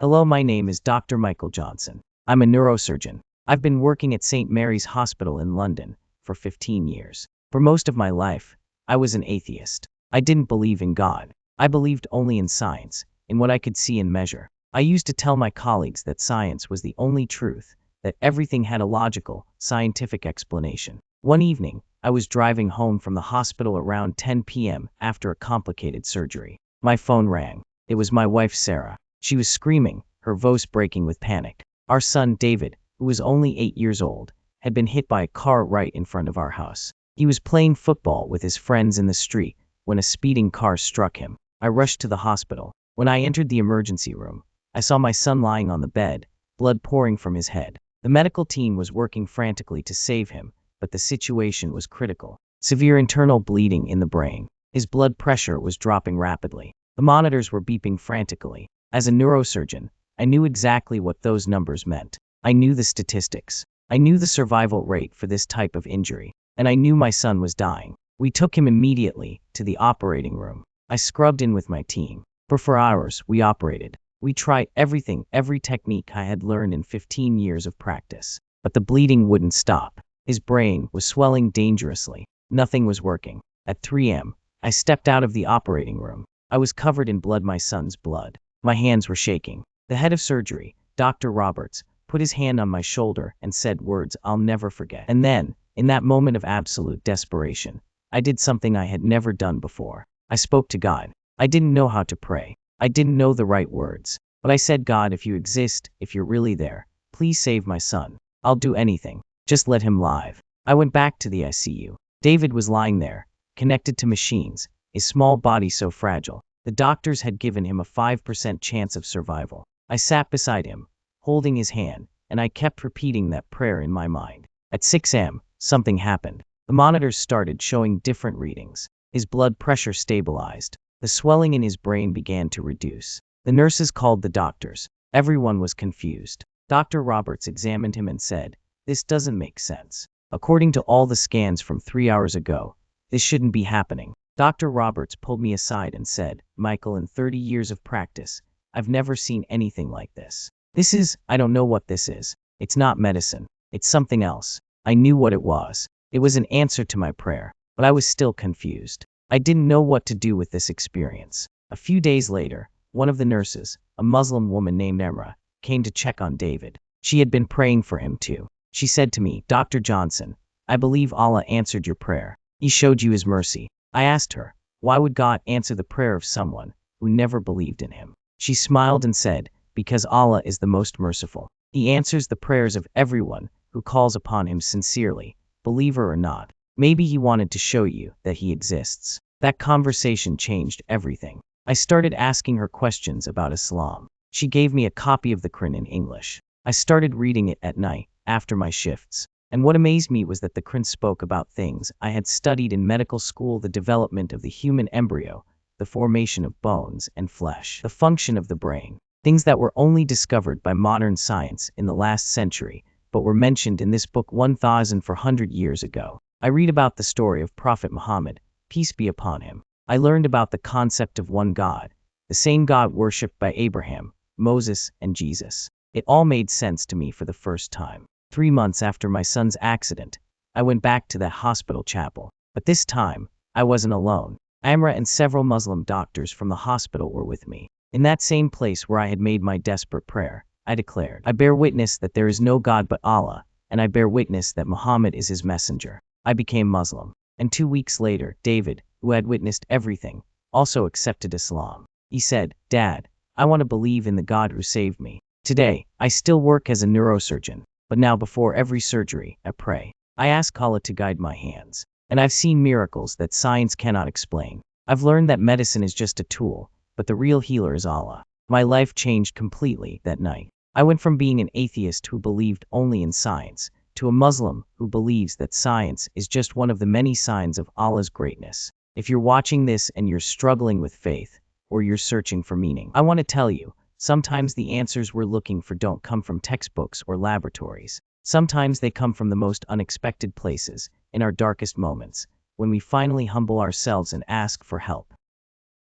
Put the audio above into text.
Hello, my name is Dr. Michael Johnson. I'm a neurosurgeon. I've been working at St. Mary's Hospital in London for 15 years. For most of my life, I was an atheist. I didn't believe in God. I believed only in science, in what I could see and measure. I used to tell my colleagues that science was the only truth, that everything had a logical, scientific explanation. One evening, I was driving home from the hospital around 10 p.m. after a complicated surgery. My phone rang. It was my wife, Sarah. She was screaming, her voice breaking with panic. Our son, David, who was only 8 years old, had been hit by a car right in front of our house. He was playing football with his friends in the street when a speeding car struck him. I rushed to the hospital. When I entered the emergency room, I saw my son lying on the bed, blood pouring from his head. The medical team was working frantically to save him, but the situation was critical. Severe internal bleeding in the brain. His blood pressure was dropping rapidly. The monitors were beeping frantically. As a neurosurgeon, I knew exactly what those numbers meant. I knew the statistics. I knew the survival rate for this type of injury, and I knew my son was dying. We took him immediately to the operating room. I scrubbed in with my team. For 4 hours, we operated. We tried everything, every technique I had learned in 15 years of practice. But the bleeding wouldn't stop. His brain was swelling dangerously. Nothing was working. At 3 a.m., I stepped out of the operating room. I was covered in blood, my son's blood. My hands were shaking. The head of surgery, Dr. Roberts, put his hand on my shoulder and said words I'll never forget. And then, in that moment of absolute desperation, I did something I had never done before. I spoke to God. I didn't know how to pray. I didn't know the right words. But I said, God, if you exist, if you're really there, please save my son. I'll do anything. Just let him live. I went back to the ICU. David was lying there, connected to machines, his small body so fragile. The doctors had given him a 5% chance of survival. I sat beside him, holding his hand, and I kept repeating that prayer in my mind. At 6 a.m., something happened. The monitors started showing different readings. His blood pressure stabilized. The swelling in his brain began to reduce. The nurses called the doctors. Everyone was confused. Dr. Roberts examined him and said, "This doesn't make sense. According to all the scans from 3 hours ago, this shouldn't be happening." Dr. Roberts pulled me aside and said, "Michael, in 30 years of practice, I've never seen anything like this. I don't know what this is. It's not medicine. It's something else." I knew what it was. It was an answer to my prayer, but I was still confused. I didn't know what to do with this experience. A few days later, one of the nurses, a Muslim woman named Emra, came to check on David. She had been praying for him too. She said to me, "Dr. Johnson, I believe Allah answered your prayer. He showed you his mercy." I asked her, why would God answer the prayer of someone who never believed in him? She smiled and said, "Because Allah is the most merciful. He answers the prayers of everyone who calls upon him sincerely, believer or not." Maybe he wanted to show you that he exists. That conversation changed everything. I started asking her questions about Islam. She gave me a copy of the Quran in English. I started reading it at night, after my shifts. And what amazed me was that the Quran spoke about things I had studied in medical school: the development of the human embryo, the formation of bones and flesh, the function of the brain. Things that were only discovered by modern science in the last century, but were mentioned in this book 1,400 years ago. I read about the story of Prophet Muhammad, peace be upon him. I learned about the concept of one God, the same God worshipped by Abraham, Moses, and Jesus. It all made sense to me for the first time. 3 months after my son's accident, I went back to that hospital chapel. But this time, I wasn't alone. Amra and several Muslim doctors from the hospital were with me. In that same place where I had made my desperate prayer, I declared, "I bear witness that there is no God but Allah, and I bear witness that Muhammad is his messenger." I became Muslim. And 2 weeks later, David, who had witnessed everything, also accepted Islam. He said, "Dad, I want to believe in the God who saved me." Today, I still work as a neurosurgeon. But now before every surgery, I pray. I ask Allah to guide my hands. And I've seen miracles that science cannot explain. I've learned that medicine is just a tool, but the real healer is Allah. My life changed completely that night. I went from being an atheist who believed only in science, to a Muslim who believes that science is just one of the many signs of Allah's greatness. If you're watching this and you're struggling with faith, or you're searching for meaning, I want to tell you, sometimes the answers we're looking for don't come from textbooks or laboratories. Sometimes they come from the most unexpected places, in our darkest moments, when we finally humble ourselves and ask for help.